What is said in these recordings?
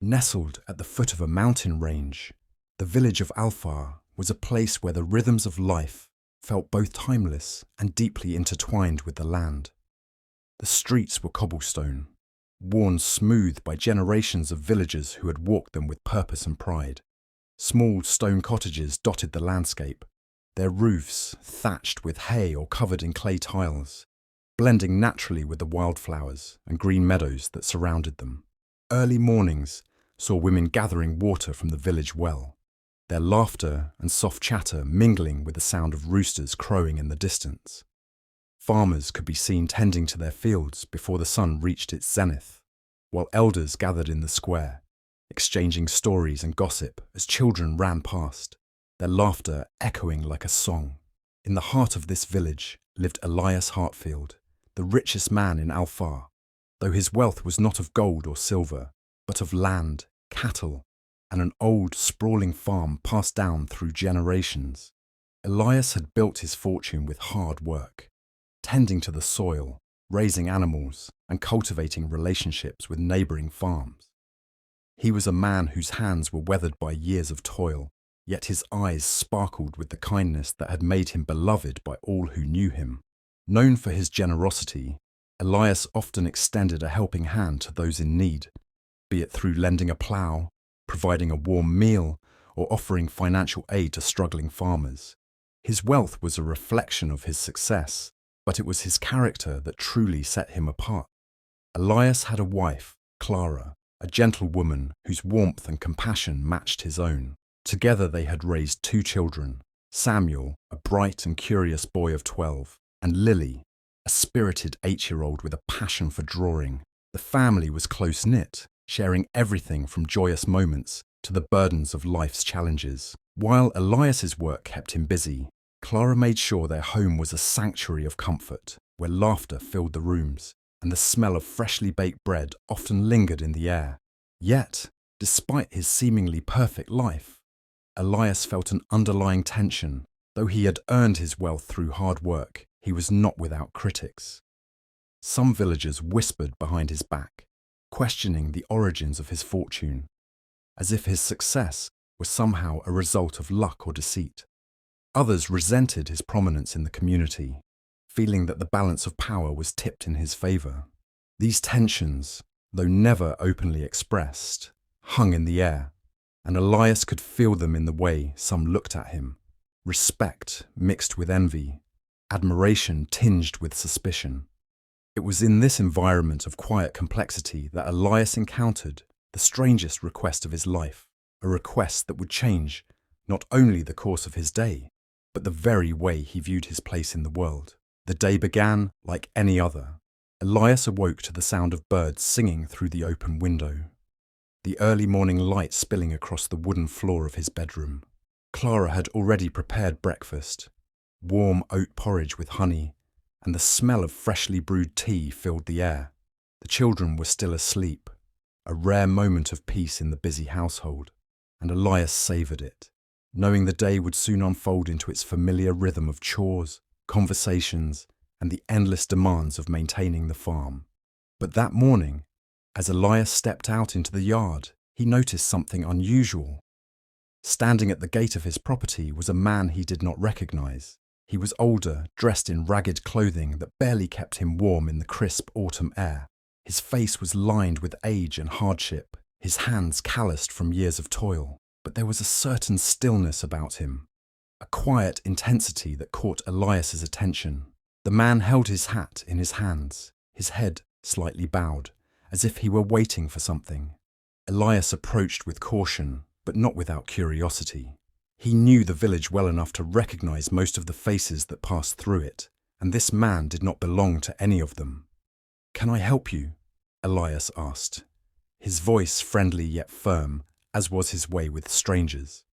Nestled at the foot of a mountain range, the village of Alfar was a place where the rhythms of life felt both timeless and deeply intertwined with the land. The streets were cobblestone, worn smooth by generations of villagers who had walked them with purpose and pride. Small stone cottages dotted the landscape, their roofs thatched with hay or covered in clay tiles, blending naturally with the wildflowers and green meadows that surrounded them. Early mornings saw women gathering water from the village well, their laughter and soft chatter mingling with the sound of roosters crowing in the distance. Farmers could be seen tending to their fields before the sun reached its zenith, while elders gathered in the square, exchanging stories and gossip as children ran past, their laughter echoing like a song. In the heart of this village lived Elias Hartfield, the richest man in Alfar, though his wealth was not of gold or silver, but of land, cattle, and an old, sprawling farm passed down through generations. Elias had built his fortune with hard work, tending to the soil, raising animals, and cultivating relationships with neighbouring farms. He was a man whose hands were weathered by years of toil, yet his eyes sparkled with the kindness that had made him beloved by all who knew him. Known for his generosity, Elias often extended a helping hand to those in need, be it through lending a plough, providing a warm meal, or offering financial aid to struggling farmers. His wealth was a reflection of his success, but it was his character that truly set him apart. Elias had a wife, Clara, a gentle woman whose warmth and compassion matched his own. Together they had raised 2 children, Samuel, a bright and curious boy of 12, and Lily, a spirited 8-year-old with a passion for drawing. The family was close-knit, sharing everything from joyous moments to the burdens of life's challenges. While Elias's work kept him busy, Clara made sure their home was a sanctuary of comfort, where laughter filled the rooms, and the smell of freshly baked bread often lingered in the air. Yet, despite his seemingly perfect life, Elias felt an underlying tension. Though he had earned his wealth through hard work, he was not without critics. Some villagers whispered behind his back, questioning the origins of his fortune, as if his success was somehow a result of luck or deceit. Others resented his prominence in the community, feeling that the balance of power was tipped in his favour. These tensions, though never openly expressed, hung in the air, and Elias could feel them in the way some looked at him. Respect mixed with envy, admiration tinged with suspicion. It was in this environment of quiet complexity that Elias encountered the strangest request of his life, a request that would change not only the course of his day, but the very way he viewed his place in the world. The day began like any other. Elias awoke to the sound of birds singing through the open window, the early morning light spilling across the wooden floor of his bedroom. Clara had already prepared breakfast. Warm oat porridge with honey, and the smell of freshly brewed tea filled the air. The children were still asleep, a rare moment of peace in the busy household, and Elias savoured it, knowing the day would soon unfold into its familiar rhythm of chores, conversations, and the endless demands of maintaining the farm. But that morning, as Elias stepped out into the yard, he noticed something unusual. Standing at the gate of his property was a man he did not recognise. He was older, dressed in ragged clothing that barely kept him warm in the crisp autumn air. His face was lined with age and hardship, his hands calloused from years of toil. But there was a certain stillness about him, a quiet intensity that caught Elias's attention. The man held his hat in his hands, his head slightly bowed, as if he were waiting for something. Elias approached with caution, but not without curiosity. He knew the village well enough to recognise most of the faces that passed through it, and this man did not belong to any of them. "Can I help you?" Elias asked, his voice friendly yet firm, as was his way with strangers.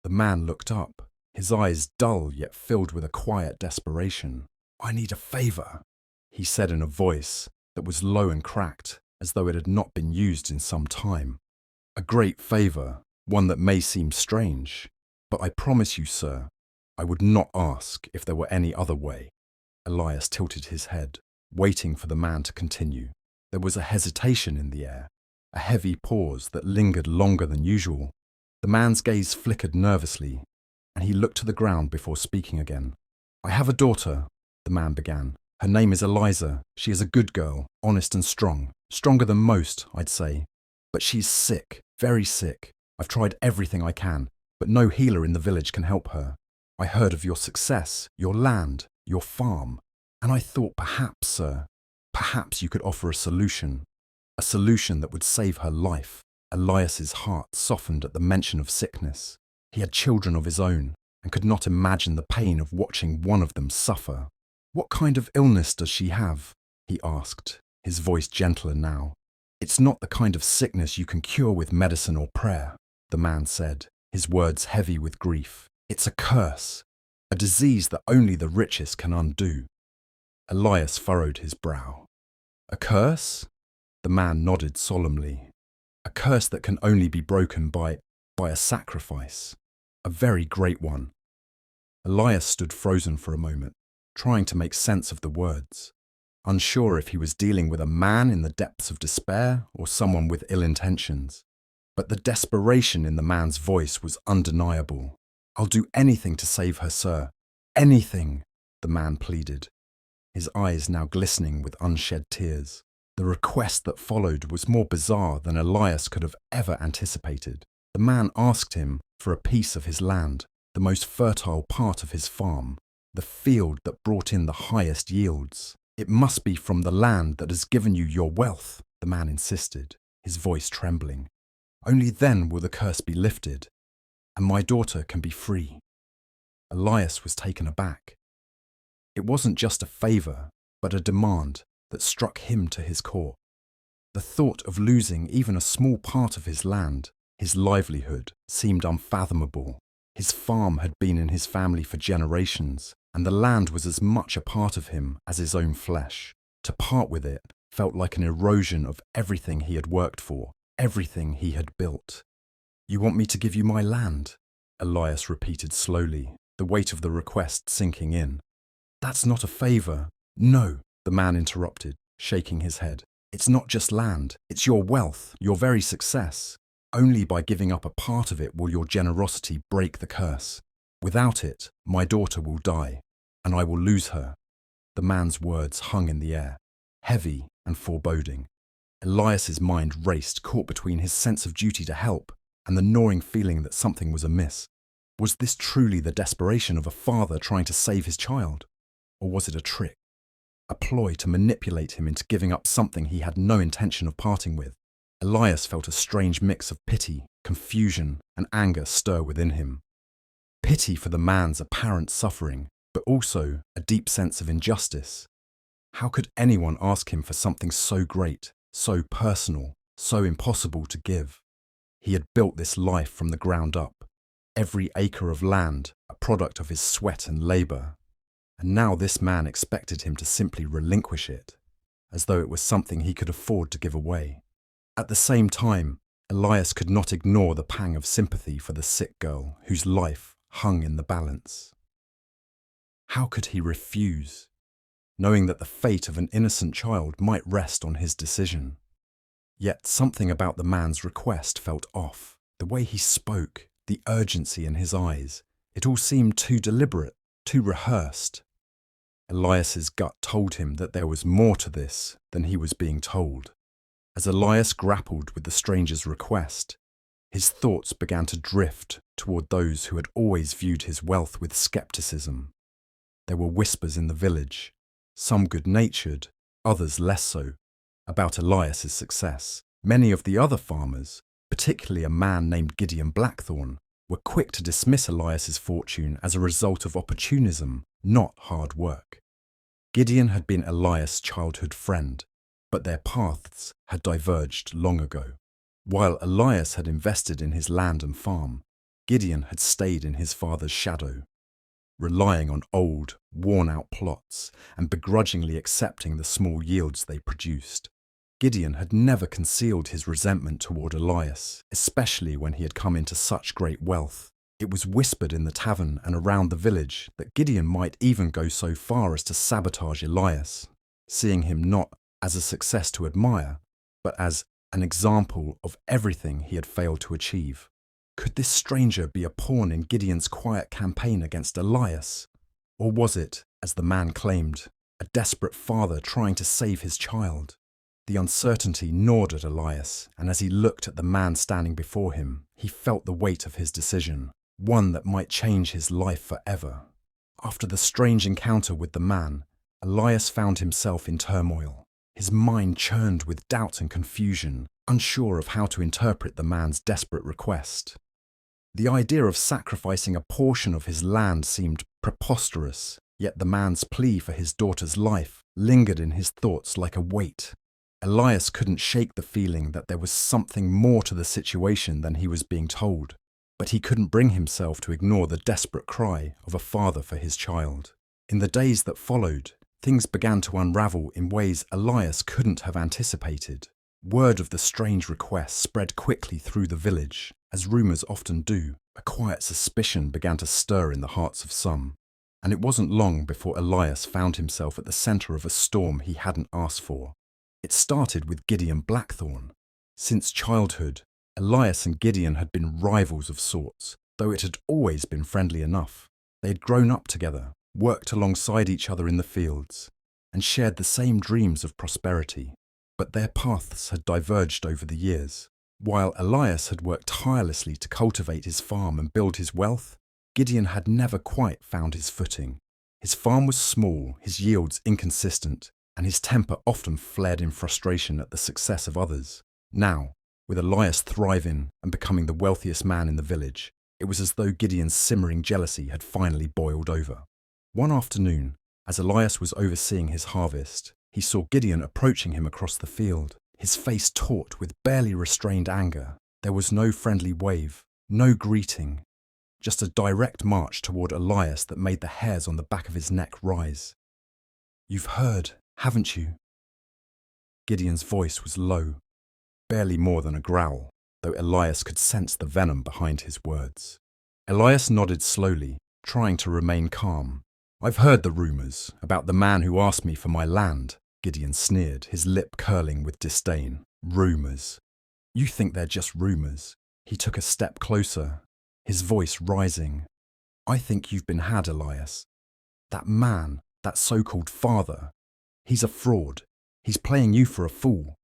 The man looked up, his eyes dull yet filled with a quiet desperation. "I need a favour," he said in a voice that was low and cracked, as though it had not been used in some time. "A great favour, one that may seem strange, but I promise you, sir, I would not ask if there were any other way." Elias tilted his head, waiting for the man to continue. There was a hesitation in the air, A heavy pause that lingered longer than usual. The man's gaze flickered nervously, and he looked to the ground before speaking again. "I have a daughter," the man began. "Her name is Eliza. She is a good girl, honest and strong. Stronger than most, I'd say. But she's sick, very sick. I've tried everything I can, but no healer in the village can help her. I heard of your success, your land, your farm, and I thought perhaps, sir, perhaps you could offer a solution that would save her life." Elias's heart softened at the mention of sickness. He had children of his own and could not imagine the pain of watching one of them suffer. "What kind of illness does she have?" he asked, his voice gentler now. "It's not the kind of sickness you can cure with medicine or prayer," the man said, his words heavy with grief. "It's a curse, a disease that only the richest can undo." Elias furrowed his brow. "A curse?" The man nodded solemnly. "A curse that can only be broken by a sacrifice. A very great one." Elias stood frozen for a moment, trying to make sense of the words, unsure if he was dealing with a man in the depths of despair or someone with ill intentions. But the desperation in the man's voice was undeniable. "I'll do anything to save her, sir. Anything," the man pleaded, his eyes now glistening with unshed tears. The request that followed was more bizarre than Elias could have ever anticipated. The man asked him for a piece of his land, the most fertile part of his farm, the field that brought in the highest yields. "It must be from the land that has given you your wealth," the man insisted, his voice trembling. "Only then will the curse be lifted, and my daughter can be free." Elias was taken aback. It wasn't just a favour, but a demand that struck him to his core. The thought of losing even a small part of his land, his livelihood, seemed unfathomable. His farm had been in his family for generations, and the land was as much a part of him as his own flesh. To part with it felt like an erosion of everything he had worked for, everything he had built. "You want me to give you my land?" Elias repeated slowly, the weight of the request sinking in. "That's not a favour." "No," the man interrupted, shaking his head. "It's not just land, it's your wealth, your very success. Only by giving up a part of it will your generosity break the curse. Without it, my daughter will die, and I will lose her." The man's words hung in the air, heavy and foreboding. Elias's mind raced, caught between his sense of duty to help and the gnawing feeling that something was amiss. Was this truly the desperation of a father trying to save his child? Or was it a trick? A ploy to manipulate him into giving up something he had no intention of parting with? Elias felt a strange mix of pity, confusion, and anger stir within him. Pity for the man's apparent suffering, but also a deep sense of injustice. How could anyone ask him for something so great, so personal, so impossible to give? He had built this life from the ground up, every acre of land a product of his sweat and labour. And now this man expected him to simply relinquish it, as though it was something he could afford to give away. At the same time, Elias could not ignore the pang of sympathy for the sick girl whose life hung in the balance. How could he refuse, knowing that the fate of an innocent child might rest on his decision? Yet something about the man's request felt off. The way he spoke, the urgency in his eyes, it all seemed too deliberate, too rehearsed. Elias's gut told him that there was more to this than he was being told. As Elias grappled with the stranger's request, his thoughts began to drift toward those who had always viewed his wealth with skepticism. There were whispers in the village, some good-natured, others less so, about Elias's success. Many of the other farmers, particularly a man named Gideon Blackthorn, were quick to dismiss Elias's fortune as a result of opportunism, not hard work. Gideon had been Elias' childhood friend, but their paths had diverged long ago. While Elias had invested in his land and farm, Gideon had stayed in his father's shadow, relying on old, worn-out plots and begrudgingly accepting the small yields they produced. Gideon had never concealed his resentment toward Elias, especially when he had come into such great wealth. It was whispered in the tavern and around the village that Gideon might even go so far as to sabotage Elias, seeing him not as a success to admire, but as an example of everything he had failed to achieve. Could this stranger be a pawn in Gideon's quiet campaign against Elias? Or was it, as the man claimed, a desperate father trying to save his child? The uncertainty gnawed at Elias, and as he looked at the man standing before him, he felt the weight of his decision, one that might change his life forever. After the strange encounter with the man, Elias found himself in turmoil. His mind churned with doubt and confusion, unsure of how to interpret the man's desperate request. The idea of sacrificing a portion of his land seemed preposterous, yet the man's plea for his daughter's life lingered in his thoughts like a weight. Elias couldn't shake the feeling that there was something more to the situation than he was being told, but he couldn't bring himself to ignore the desperate cry of a father for his child. In the days that followed, things began to unravel in ways Elias couldn't have anticipated. Word of the strange request spread quickly through the village. As rumours often do, a quiet suspicion began to stir in the hearts of some. And it wasn't long before Elias found himself at the centre of a storm he hadn't asked for. It started with Gideon Blackthorn. Since childhood, Elias and Gideon had been rivals of sorts, though it had always been friendly enough. They had grown up together, worked alongside each other in the fields, and shared the same dreams of prosperity. But their paths had diverged over the years. While Elias had worked tirelessly to cultivate his farm and build his wealth, Gideon had never quite found his footing. His farm was small, his yields inconsistent, and his temper often flared in frustration at the success of others. Now, with Elias thriving and becoming the wealthiest man in the village, it was as though Gideon's simmering jealousy had finally boiled over. One afternoon, as Elias was overseeing his harvest, he saw Gideon approaching him across the field, his face taut with barely restrained anger. There was no friendly wave, no greeting, just a direct march toward Elias that made the hairs on the back of his neck rise. "You've heard, haven't you?" Gideon's voice was low, barely more than a growl, though Elias could sense the venom behind his words. Elias nodded slowly, trying to remain calm. "I've heard the rumours about the man who asked me for my land," Gideon sneered, his lip curling with disdain. "Rumours. You think they're just rumours." He took a step closer, his voice rising. "I think you've been had, Elias. That man, that so-called father, he's a fraud. He's playing you for a fool.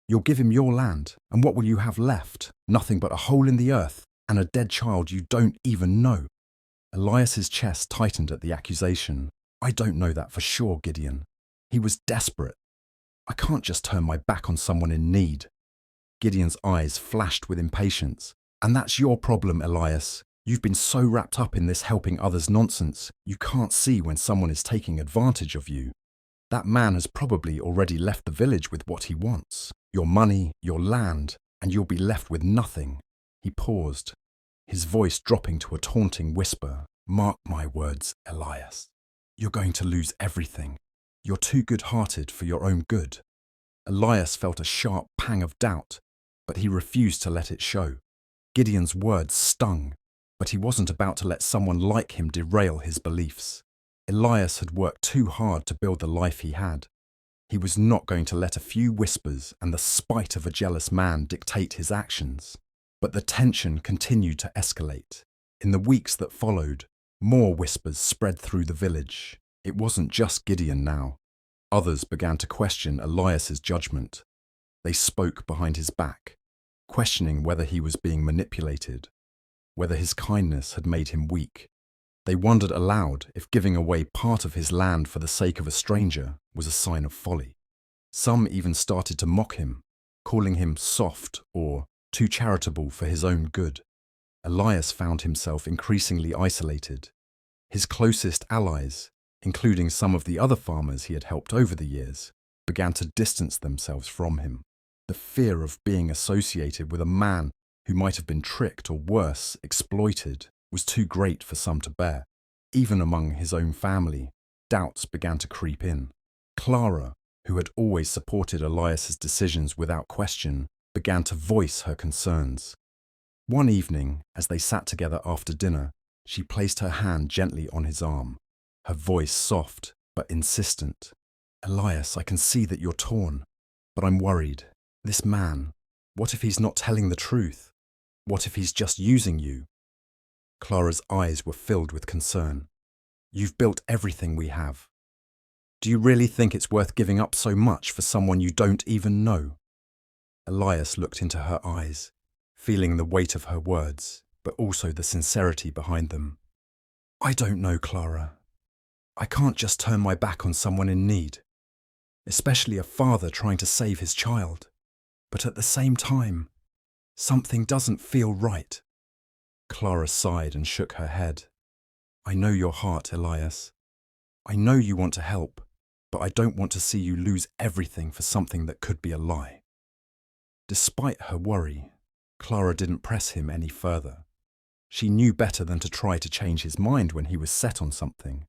You'll give him your land, and what will you have left? Nothing but a hole in the earth and a dead child you don't even know." Elias's chest tightened at the accusation. "I don't know that for sure, Gideon. He was desperate. I can't just turn my back on someone in need." Gideon's eyes flashed with impatience. "And that's your problem, Elias. You've been so wrapped up in this helping others nonsense, you can't see when someone is taking advantage of you. That man has probably already left the village with what he wants. Your money, your land, and you'll be left with nothing." He paused, his voice dropping to a taunting whisper. "Mark my words, Elias. You're going to lose everything. You're too good-hearted for your own good." Elias felt a sharp pang of doubt, but he refused to let it show. Gideon's words stung, but he wasn't about to let someone like him derail his beliefs. Elias had worked too hard to build the life he had. He was not going to let a few whispers and the spite of a jealous man dictate his actions. But the tension continued to escalate. In the weeks that followed, more whispers spread through the village. It wasn't just Gideon now. Others began to question Elias's judgment. They spoke behind his back, questioning whether he was being manipulated, whether his kindness had made him weak. They wondered aloud if giving away part of his land for the sake of a stranger was a sign of folly. Some even started to mock him, calling him soft or too charitable for his own good. Elias found himself increasingly isolated. His closest allies, including some of the other farmers he had helped over the years, began to distance themselves from him. The fear of being associated with a man who might have been tricked or worse, exploited, was too great for some to bear. Even among his own family, doubts began to creep in. Clara, who had always supported Elias's decisions without question, began to voice her concerns. One evening, as they sat together after dinner, she placed her hand gently on his arm, her voice soft but insistent. "Elias, I can see that you're torn, but I'm worried. This man, What if he's not telling the truth? What if he's just using you? Clara's eyes were filled with concern. You've built everything we have. Do you really think it's worth giving up so much for someone you don't even know? Elias looked into her eyes, feeling the weight of her words, but also the sincerity behind them. I don't know, Clara. I can't just turn my back on someone in need, especially a father trying to save his child. But at the same time, something doesn't feel right. Clara sighed and shook her head. I know your heart, Elias. I know you want to help, but I don't want to see you lose everything for something that could be a lie. Despite her worry, Clara didn't press him any further. She knew better than to try to change his mind when he was set on something,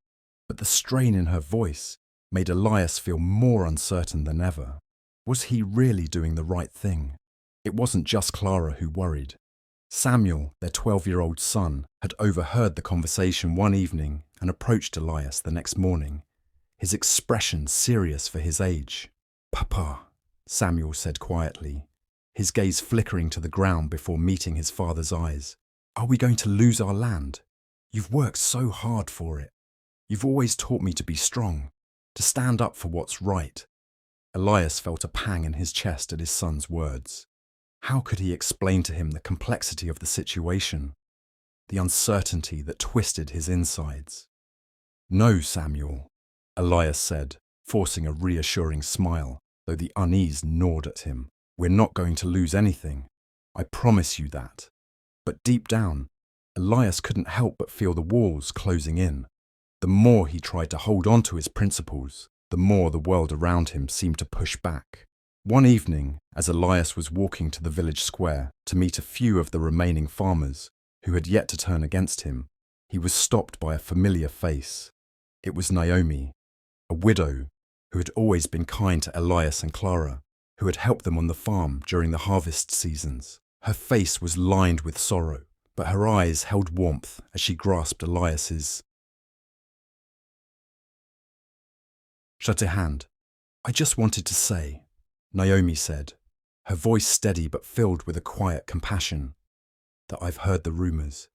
but the strain in her voice made Elias feel more uncertain than ever. Was he really doing the right thing? It wasn't just Clara who worried. Samuel, their 12-year-old son, had overheard the conversation one evening and approached Elias the next morning, his expression serious for his age. Papa, Samuel said quietly, his gaze flickering to the ground before meeting his father's eyes. Are we going to lose our land? You've worked so hard for it. You've always taught me to be strong, to stand up for what's right. Elias felt a pang in his chest at his son's words. How could he explain to him the complexity of the situation, the uncertainty that twisted his insides? No, Samuel, Elias said, forcing a reassuring smile, though the unease gnawed at him. We're not going to lose anything. I promise you that. But deep down, Elias couldn't help but feel the walls closing in. The more he tried to hold on to his principles, the more the world around him seemed to push back. One evening, as Elias was walking to the village square to meet a few of the remaining farmers who had yet to turn against him, he was stopped by a familiar face. It was Naomi, a widow who had always been kind to Elias and Clara, who had helped them on the farm during the harvest seasons. Her face was lined with sorrow, but her eyes held warmth as she grasped Elias's. Shut your hand. I just wanted to say, Naomi said, her voice steady but filled with a quiet compassion, that I've heard the rumours,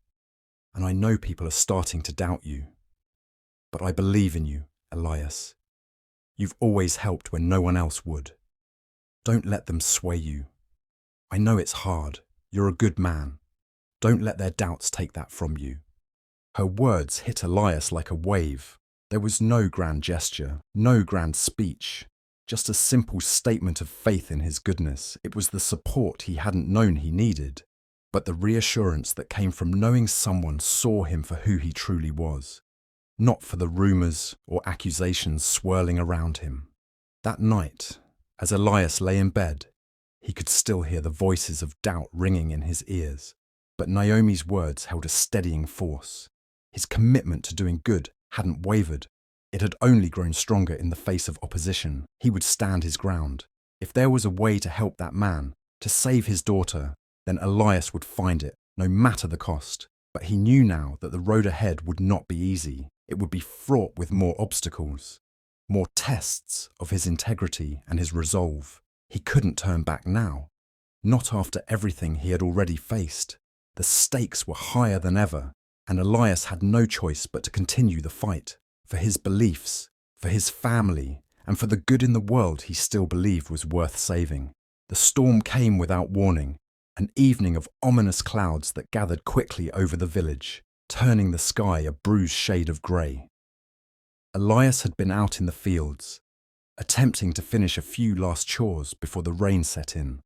and I know people are starting to doubt you. But I believe in you, Elias. You've always helped when no one else would. Don't let them sway you. I know it's hard. You're a good man. Don't let their doubts take that from you. Her words hit Elias like a wave. There was no grand gesture, no grand speech, just a simple statement of faith in his goodness. It was the support he hadn't known he needed, but the reassurance that came from knowing someone saw him for who he truly was, not for the rumours or accusations swirling around him. That night, as Elias lay in bed, he could still hear the voices of doubt ringing in his ears, but Naomi's words held a steadying force. His commitment to doing good hadn't wavered. It had only grown stronger in the face of opposition. He would stand his ground. If there was a way to help that man, to save his daughter, then Elias would find it, no matter the cost. But he knew now that the road ahead would not be easy. It would be fraught with more obstacles, more tests of his integrity and his resolve. He couldn't turn back now, not after everything he had already faced. The stakes were higher than ever, and Elias had no choice but to continue the fight, for his beliefs, for his family, and for the good in the world he still believed was worth saving. The storm came without warning, an evening of ominous clouds that gathered quickly over the village, turning the sky a bruised shade of grey. Elias had been out in the fields, attempting to finish a few last chores before the rain set in.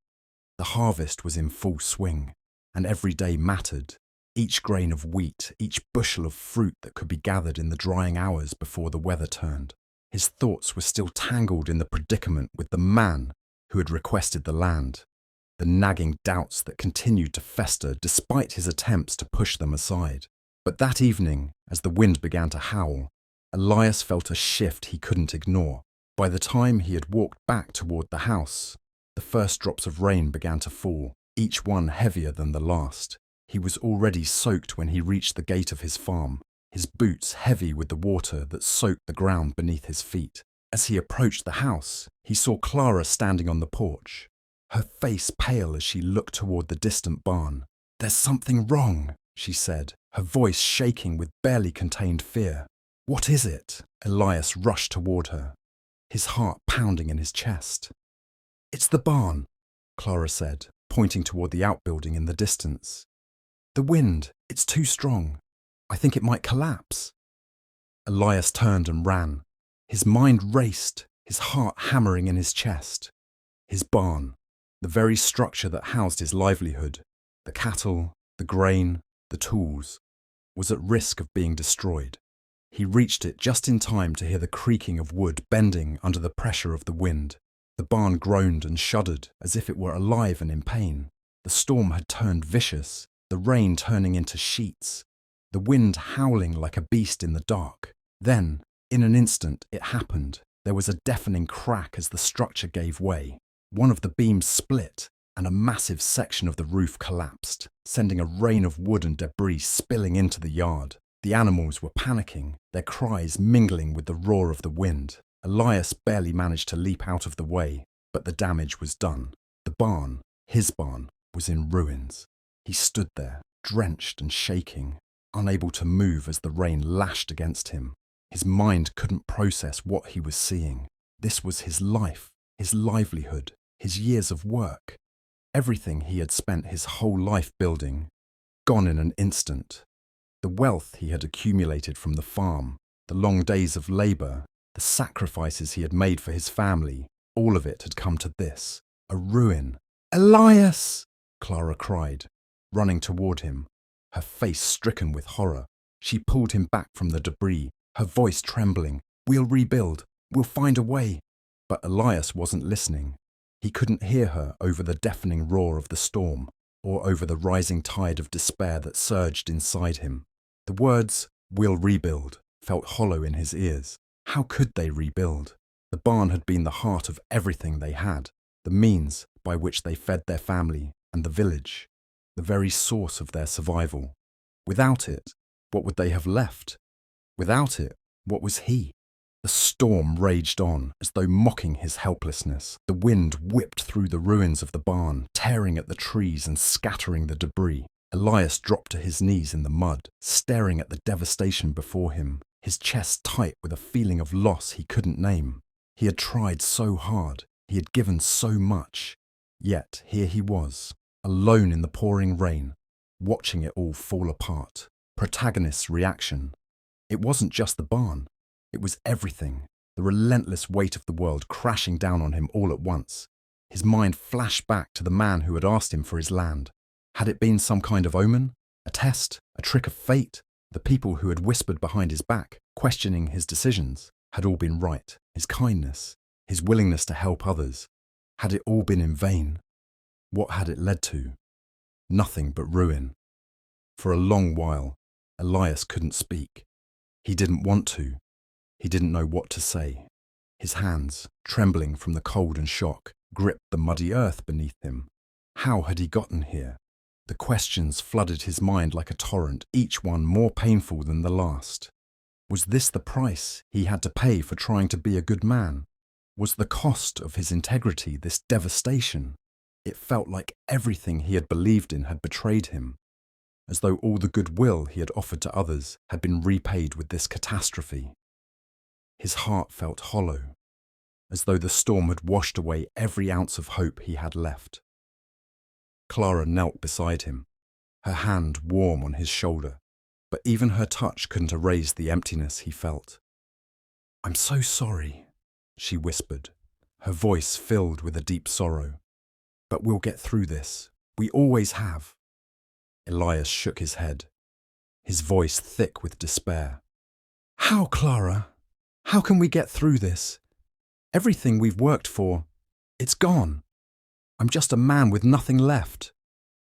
The harvest was in full swing, and every day mattered. Each grain of wheat, each bushel of fruit that could be gathered in the drying hours before the weather turned. His thoughts were still tangled in the predicament with the man who had requested the land, the nagging doubts that continued to fester despite his attempts to push them aside. But that evening, as the wind began to howl, Elias felt a shift he couldn't ignore. By the time he had walked back toward the house, the first drops of rain began to fall, each one heavier than the last. He was already soaked when he reached the gate of his farm, his boots heavy with the water that soaked the ground beneath his feet. As he approached the house, he saw Clara standing on the porch, her face pale as she looked toward the distant barn. "There's something wrong," she said, her voice shaking with barely contained fear. "What is it?" Elias rushed toward her, his heart pounding in his chest. "It's the barn," Clara said, pointing toward the outbuilding in the distance. "The wind, it's too strong. I think it might collapse." Elias turned and ran. His mind raced, his heart hammering in his chest. His barn, the very structure that housed his livelihood, the cattle, the grain, the tools, was at risk of being destroyed. He reached it just in time to hear the creaking of wood bending under the pressure of the wind. The barn groaned and shuddered as if it were alive and in pain. The storm had turned vicious, the rain turning into sheets, the wind howling like a beast in the dark. Then, in an instant, it happened. There was a deafening crack as the structure gave way. One of the beams split, and a massive section of the roof collapsed, sending a rain of wood and debris spilling into the yard. The animals were panicking, their cries mingling with the roar of the wind. Elias barely managed to leap out of the way, but the damage was done. The barn, his barn, was in ruins. He stood there, drenched and shaking, unable to move as the rain lashed against him. His mind couldn't process what he was seeing. This was his life, his livelihood, his years of work. Everything he had spent his whole life building, gone in an instant. The wealth he had accumulated from the farm, the long days of labour, the sacrifices he had made for his family, all of it had come to this, a ruin. "Elias!" Clara cried, running toward him, her face stricken with horror. She pulled him back from the debris, her voice trembling. "We'll rebuild. We'll find a way." But Elias wasn't listening. He couldn't hear her over the deafening roar of the storm, or over the rising tide of despair that surged inside him. The words, "we'll rebuild," felt hollow in his ears. How could they rebuild? The barn had been the heart of everything they had, the means by which they fed their family and the village, the very source of their survival. Without it, what would they have left? Without it, what was he? The storm raged on, as though mocking his helplessness. The wind whipped through the ruins of the barn, tearing at the trees and scattering the debris. Elias dropped to his knees in the mud, staring at the devastation before him, his chest tight with a feeling of loss he couldn't name. He had tried so hard, he had given so much, yet here he was, alone in the pouring rain, watching it all fall apart. Protagonist's reaction. It wasn't just the barn. It was everything, the relentless weight of the world crashing down on him all at once. His mind flashed back to the man who had asked him for his land. Had it been some kind of omen? A test? A trick of fate? The people who had whispered behind his back, questioning his decisions, had all been right. His kindness, his willingness to help others. Had it all been in vain? What had it led to? Nothing but ruin. For a long while, Elias couldn't speak. He didn't want to. He didn't know what to say. His hands, trembling from the cold and shock, gripped the muddy earth beneath him. How had he gotten here? The questions flooded his mind like a torrent, each one more painful than the last. Was this the price he had to pay for trying to be a good man? Was the cost of his integrity this devastation? It felt like everything he had believed in had betrayed him, as though all the goodwill he had offered to others had been repaid with this catastrophe. His heart felt hollow, as though the storm had washed away every ounce of hope he had left. Clara knelt beside him, her hand warm on his shoulder, but even her touch couldn't erase the emptiness he felt. "I'm so sorry," she whispered, her voice filled with a deep sorrow. "But we'll get through this. We always have." Elias shook his head, his voice thick with despair. "How, Clara? How can we get through this? Everything we've worked for, it's gone. I'm just a man with nothing left."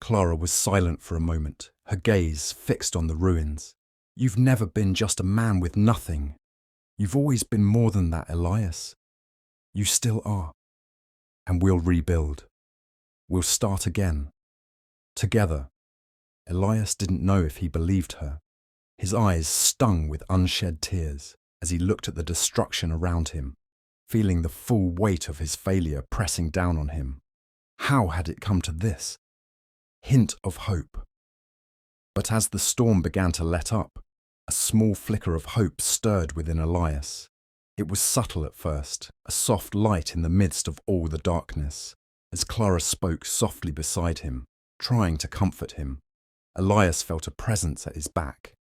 Clara was silent for a moment, her gaze fixed on the ruins. "You've never been just a man with nothing. You've always been more than that, Elias. You still are. And we'll rebuild. We'll start again. Together." Elias didn't know if he believed her. His eyes stung with unshed tears as he looked at the destruction around him, feeling the full weight of his failure pressing down on him. How had it come to this? Hint of hope. But as the storm began to let up, a small flicker of hope stirred within Elias. It was subtle at first, a soft light in the midst of all the darkness. As Clara spoke softly beside him, trying to comfort him, Elias felt a presence at his back.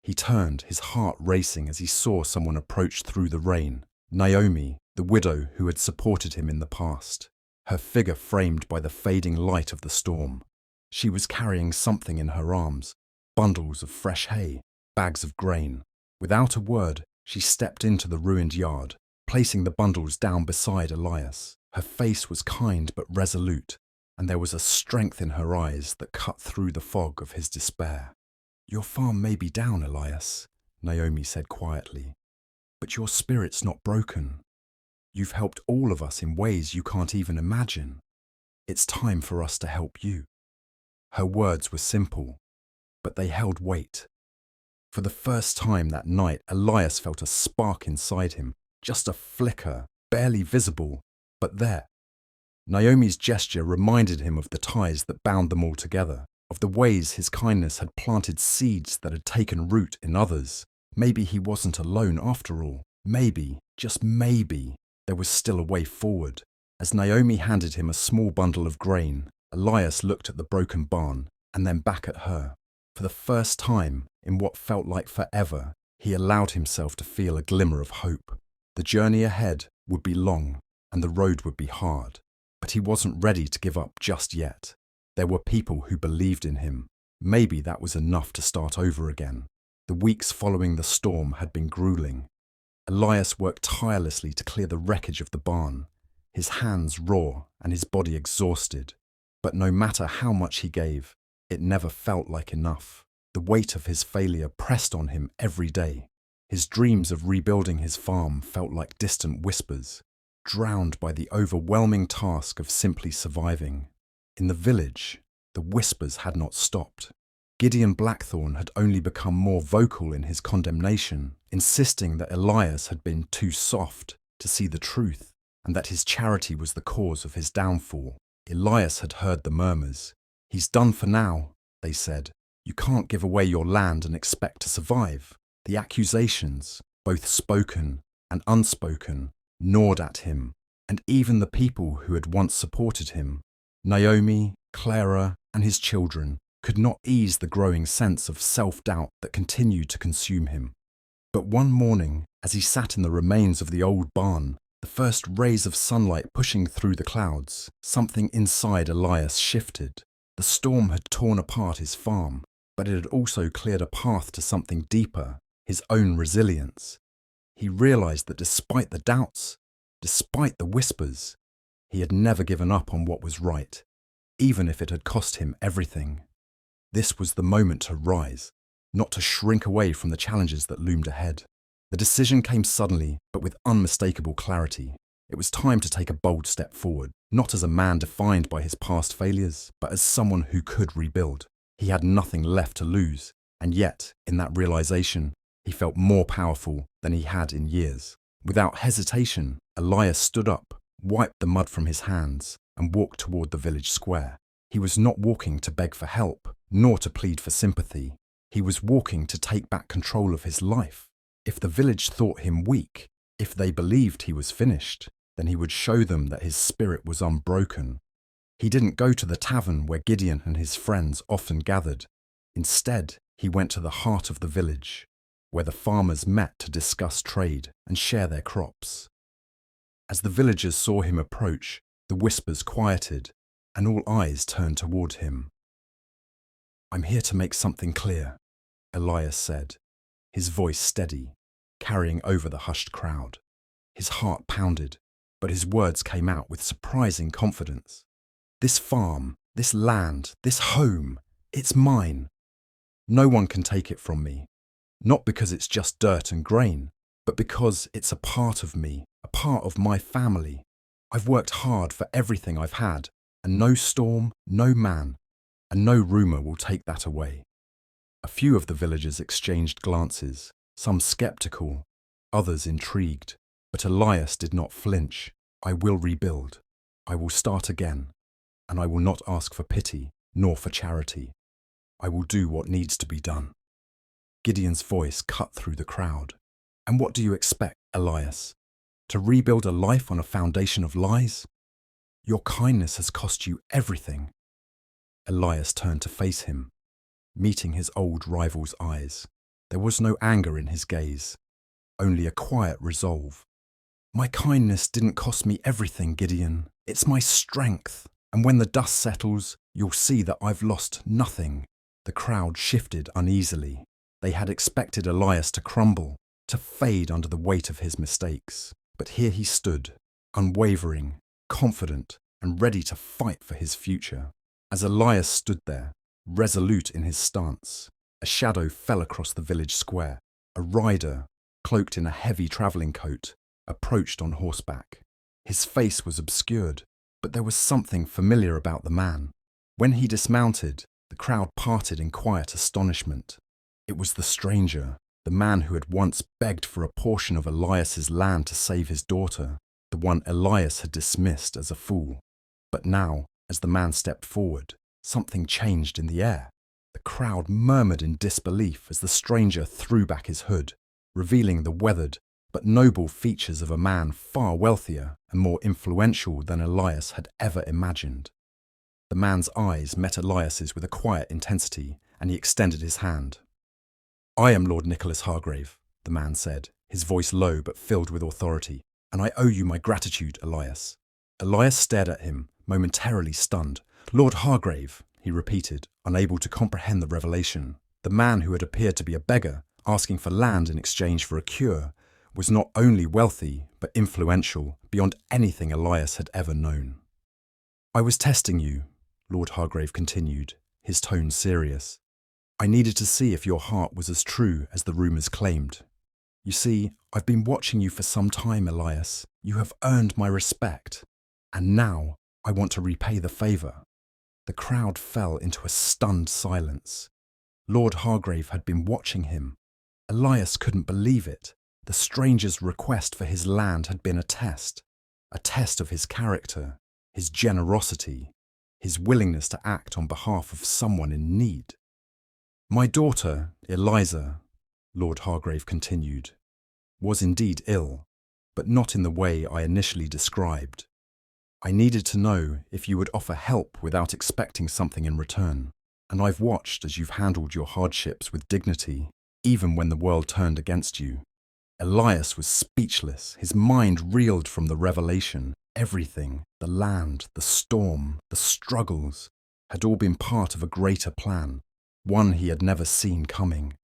He turned, his heart racing as he saw someone approach through the rain. Naomi, the widow who had supported him in the past, her figure framed by the fading light of the storm. She was carrying something in her arms, bundles of fresh hay, bags of grain. Without a word, she stepped into the ruined yard, placing the bundles down beside Elias. Her face was kind but resolute, and there was a strength in her eyes that cut through the fog of his despair. "Your farm may be down, Elias," Naomi said quietly, "but your spirit's not broken. You've helped all of us in ways you can't even imagine. It's time for us to help you." Her words were simple, but they held weight. For the first time that night, Elias felt a spark inside him, just a flicker, barely visible, but there. Naomi's gesture reminded him of the ties that bound them all together, of the ways his kindness had planted seeds that had taken root in others. Maybe he wasn't alone after all. Maybe, just maybe, there was still a way forward. As Naomi handed him a small bundle of grain, Elias looked at the broken barn and then back at her. For the first time, in what felt like forever, he allowed himself to feel a glimmer of hope. The journey ahead would be long and the road would be hard, but he wasn't ready to give up just yet. There were people who believed in him. Maybe that was enough to start over again. The weeks following the storm had been grueling. Elias worked tirelessly to clear the wreckage of the barn, his hands raw and his body exhausted. But no matter how much he gave, it never felt like enough. The weight of his failure pressed on him every day. His dreams of rebuilding his farm felt like distant whispers, drowned by the overwhelming task of simply surviving. In the village, the whispers had not stopped. Gideon Blackthorne had only become more vocal in his condemnation, insisting that Elias had been too soft to see the truth, and that his charity was the cause of his downfall. Elias had heard the murmurs. "He's done for now," they said. "You can't give away your land and expect to survive." The accusations, both spoken and unspoken, gnawed at him, and even the people who had once supported him, Naomi, Clara, and his children, could not ease the growing sense of self-doubt that continued to consume him. But one morning, as he sat in the remains of the old barn, the first rays of sunlight pushing through the clouds, something inside Elias shifted. The storm had torn apart his farm, but it had also cleared a path to something deeper, his own resilience. He realized that despite the doubts, despite the whispers, he had never given up on what was right, even if it had cost him everything. This was the moment to rise, not to shrink away from the challenges that loomed ahead. The decision came suddenly, but with unmistakable clarity. It was time to take a bold step forward, not as a man defined by his past failures, but as someone who could rebuild. He had nothing left to lose, and yet, in that realization, he felt more powerful than he had in years. Without hesitation, Elias stood up, wiped the mud from his hands, and walked toward the village square. He was not walking to beg for help, nor to plead for sympathy. He was walking to take back control of his life. If the village thought him weak, if they believed he was finished, then he would show them that his spirit was unbroken. He didn't go to the tavern where Gideon and his friends often gathered. Instead, he went to the heart of the village, where the farmers met to discuss trade and share their crops. As the villagers saw him approach, the whispers quieted, and all eyes turned toward him. "I'm here to make something clear," Elias said, his voice steady, carrying over the hushed crowd. His heart pounded, but his words came out with surprising confidence. "This farm, this land, this home, it's mine. No one can take it from me, not because it's just dirt and grain, but because it's a part of me, a part of my family. I've worked hard for everything I've had, and no storm, no man, and no rumour will take that away." A few of the villagers exchanged glances, some sceptical, others intrigued, but Elias did not flinch. "I will rebuild. I will start again. and I will not ask for pity nor for charity. I will do what needs to be done." Gideon's voice cut through the crowd. "And what do you expect, Elias? To rebuild a life on a foundation of lies? Your kindness has cost you everything." Elias turned to face him, meeting his old rival's eyes. There was no anger in his gaze, only a quiet resolve. "My kindness didn't cost me everything, Gideon. It's my strength. And when the dust settles, you'll see that I've lost nothing." The crowd shifted uneasily. They had expected Elias to crumble, to fade under the weight of his mistakes. But here he stood, unwavering, confident, and ready to fight for his future. As Elias stood there, resolute in his stance, a shadow fell across the village square. A rider, cloaked in a heavy travelling coat, approached on horseback. His face was obscured, but there was something familiar about the man. When he dismounted, the crowd parted in quiet astonishment. It was the stranger, the man who had once begged for a portion of Elias's land to save his daughter, the one Elias had dismissed as a fool. But now, as the man stepped forward, something changed in the air. The crowd murmured in disbelief as the stranger threw back his hood, revealing the weathered but noble features of a man far wealthier and more influential than Elias had ever imagined. The man's eyes met Elias's with a quiet intensity, and he extended his hand. "I am Lord Nicholas Hargrave," the man said, his voice low but filled with authority, "and I owe you my gratitude, Elias." Elias stared at him, momentarily stunned. "Lord Hargrave," he repeated, unable to comprehend the revelation. The man who had appeared to be a beggar, asking for land in exchange for a cure, was not only wealthy but influential beyond anything Elias had ever known. "I was testing you," Lord Hargrave continued, his tone serious. "I needed to see if your heart was as true as the rumours claimed. You see, I've been watching you for some time, Elias. You have earned my respect. And now I want to repay the favour." The crowd fell into a stunned silence. Lord Hargrave had been watching him. Elias couldn't believe it. The stranger's request for his land had been a test of his character, his generosity, his willingness to act on behalf of someone in need. "My daughter, Eliza," Lord Hargrave continued, "was indeed ill, but not in the way I initially described. I needed to know if you would offer help without expecting something in return, and I've watched as you've handled your hardships with dignity, even when the world turned against you." Elias was speechless. His mind reeled from the revelation. Everything, the land, the storm, the struggles, had all been part of a greater plan, one he had never seen coming.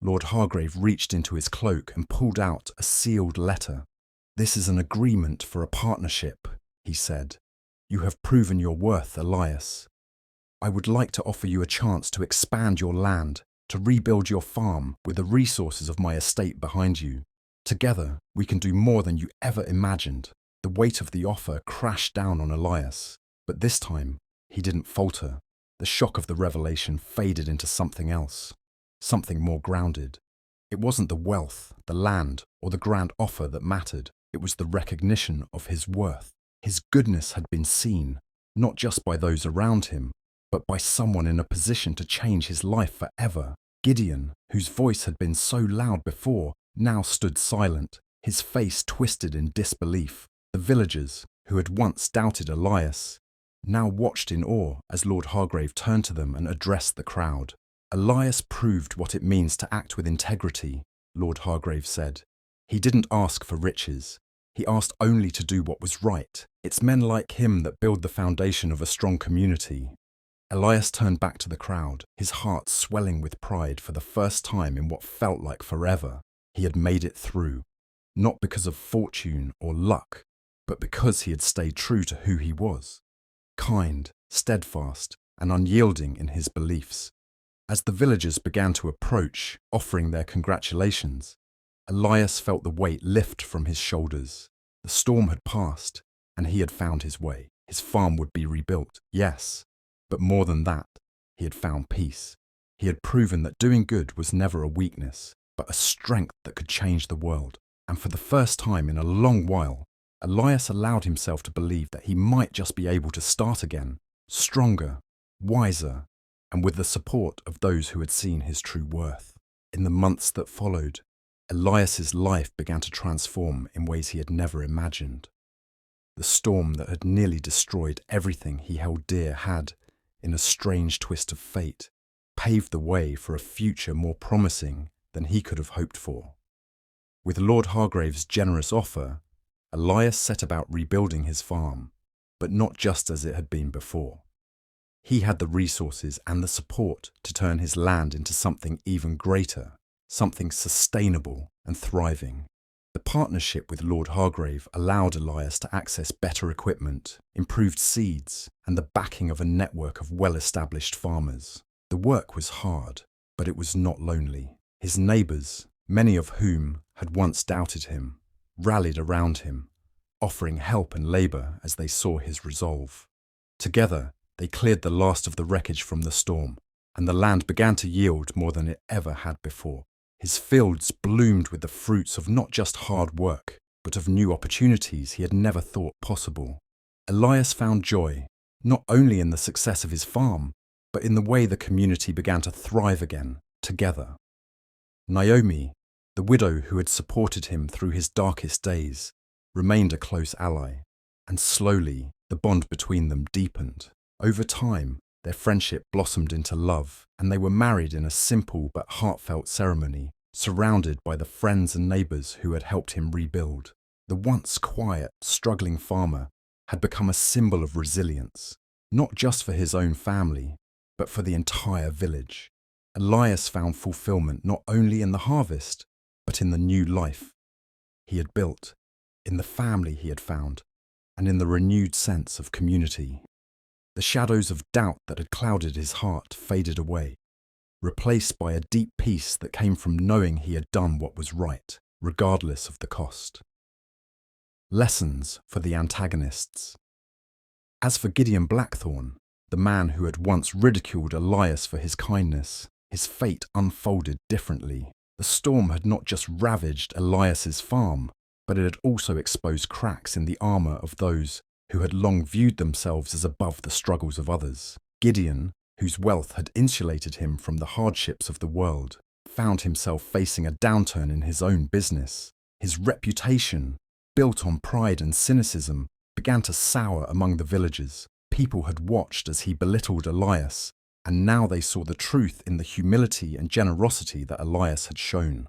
Lord Hargrave reached into his cloak and pulled out a sealed letter. "This is an agreement for a partnership," he said. "You have proven your worth, Elias. I would like to offer you a chance to expand your land, to rebuild your farm with the resources of my estate behind you. Together, we can do more than you ever imagined." The weight of the offer crashed down on Elias, but this time he didn't falter. The shock of the revelation faded into something else, something more grounded. It wasn't the wealth, the land, or the grand offer that mattered. It was the recognition of his worth. His goodness had been seen, not just by those around him, but by someone in a position to change his life forever. Gideon, whose voice had been so loud before, now stood silent, his face twisted in disbelief. The villagers, who had once doubted Elias, now watched in awe as Lord Hargrave turned to them and addressed the crowd. "Elias proved what it means to act with integrity," Lord Hargrave said. "He didn't ask for riches. He asked only to do what was right. It's men like him that build the foundation of a strong community." Elias turned back to the crowd, his heart swelling with pride for the first time in what felt like forever. He had made it through, not because of fortune or luck, but because he had stayed true to who he was, kind, steadfast, and unyielding in his beliefs. As the villagers began to approach, offering their congratulations, Elias felt the weight lift from his shoulders. The storm had passed, and he had found his way. His farm would be rebuilt, yes, but more than that, he had found peace. He had proven that doing good was never a weakness, but a strength that could change the world. And for the first time in a long while, Elias allowed himself to believe that he might just be able to start again, stronger, wiser, and with the support of those who had seen his true worth. In the months that followed, Elias's life began to transform in ways he had never imagined. The storm that had nearly destroyed everything he held dear had, in a strange twist of fate, paved the way for a future more promising than he could have hoped for. With Lord Hargrave's generous offer, Elias set about rebuilding his farm, but not just as it had been before. He had the resources and the support to turn his land into something even greater, something sustainable and thriving. The partnership with Lord Hargrave allowed Elias to access better equipment, improved seeds, and the backing of a network of well-established farmers. The work was hard, but it was not lonely. His neighbours, many of whom had once doubted him, rallied around him, offering help and labour as they saw his resolve. Together, they cleared the last of the wreckage from the storm, and the land began to yield more than it ever had before. His fields bloomed with the fruits of not just hard work, but of new opportunities he had never thought possible. Elias found joy, not only in the success of his farm, but in the way the community began to thrive again, together. Naomi, the widow who had supported him through his darkest days, remained a close ally, and slowly the bond between them deepened. Over time, their friendship blossomed into love, and they were married in a simple but heartfelt ceremony, surrounded by the friends and neighbours who had helped him rebuild. The once quiet, struggling farmer had become a symbol of resilience, not just for his own family, but for the entire village. Elias found fulfillment not only in the harvest, but in the new life he had built, in the family he had found, and in the renewed sense of community. The shadows of doubt that had clouded his heart faded away, replaced by a deep peace that came from knowing he had done what was right, regardless of the cost. Lessons for the antagonists. As for Gideon Blackthorn, the man who had once ridiculed Elias for his kindness, his fate unfolded differently. The storm had not just ravaged Elias's farm, but it had also exposed cracks in the armour of those who had long viewed themselves as above the struggles of others. Gideon, whose wealth had insulated him from the hardships of the world, found himself facing a downturn in his own business. His reputation, built on pride and cynicism, began to sour among the villagers. People had watched as he belittled Elias, and now they saw the truth in the humility and generosity that Elias had shown.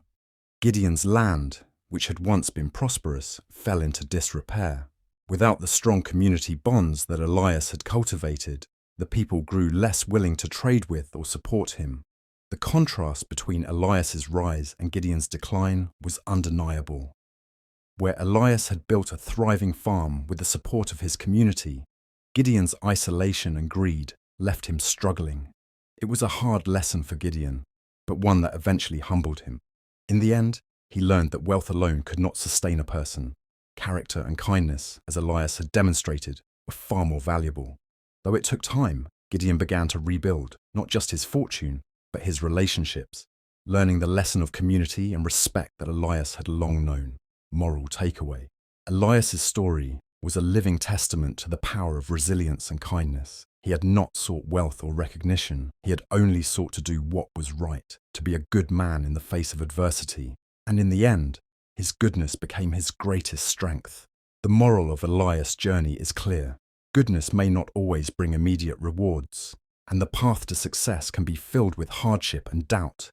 Gideon's land, which had once been prosperous, fell into disrepair. Without the strong community bonds that Elias had cultivated, the people grew less willing to trade with or support him. The contrast between Elias's rise and Gideon's decline was undeniable. Where Elias had built a thriving farm with the support of his community, Gideon's isolation and greed left him struggling. It was a hard lesson for Gideon, but one that eventually humbled him. In the end, he learned that wealth alone could not sustain a person. Character and kindness, as Elias had demonstrated, were far more valuable. Though it took time, Gideon began to rebuild not just his fortune, but his relationships, learning the lesson of community and respect that Elias had long known. Moral takeaway. Elias's story was a living testament to the power of resilience and kindness. He had not sought wealth or recognition. He had only sought to do what was right, to be a good man in the face of adversity. And in the end, his goodness became his greatest strength. The moral of Elias' journey is clear. Goodness may not always bring immediate rewards, and the path to success can be filled with hardship and doubt.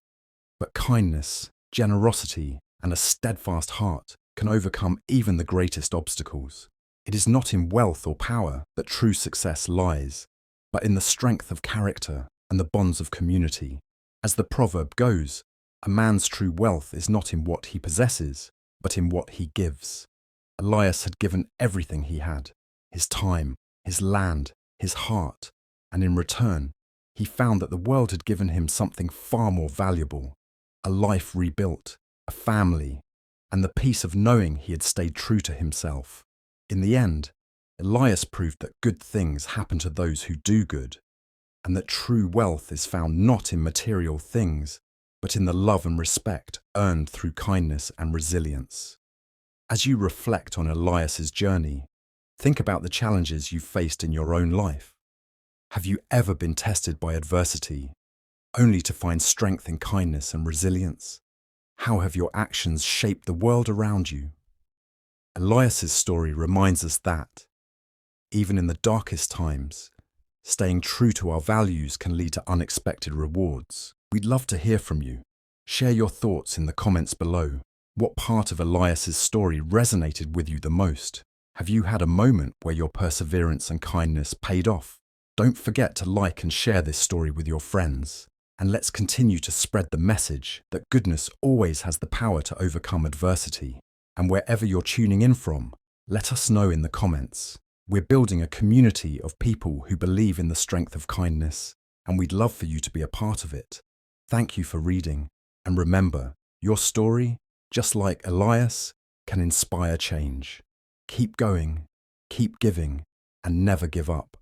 But kindness, generosity, and a steadfast heart can overcome even the greatest obstacles. It is not in wealth or power that true success lies, but in the strength of character and the bonds of community. As the proverb goes, a man's true wealth is not in what he possesses, but in what he gives. Elias had given everything he had, his time, his land, his heart, and in return, he found that the world had given him something far more valuable, a life rebuilt, a family, and the peace of knowing he had stayed true to himself. In the end, Elias proved that good things happen to those who do good, and that true wealth is found not in material things, but in the love and respect earned through kindness and resilience. As you reflect on Elias's journey, think about the challenges you've faced in your own life. Have you ever been tested by adversity, only to find strength in kindness and resilience? How have your actions shaped the world around you? Elias's story reminds us that, even in the darkest times, staying true to our values can lead to unexpected rewards. We'd love to hear from you. Share your thoughts in the comments below. What part of Elias's story resonated with you the most? Have you had a moment where your perseverance and kindness paid off? Don't forget to like and share this story with your friends. And let's continue to spread the message that goodness always has the power to overcome adversity. And wherever you're tuning in from, let us know in the comments. We're building a community of people who believe in the strength of kindness, and we'd love for you to be a part of it. Thank you for reading, and remember, your story, just like Elias, can inspire change. Keep going, keep giving, and never give up.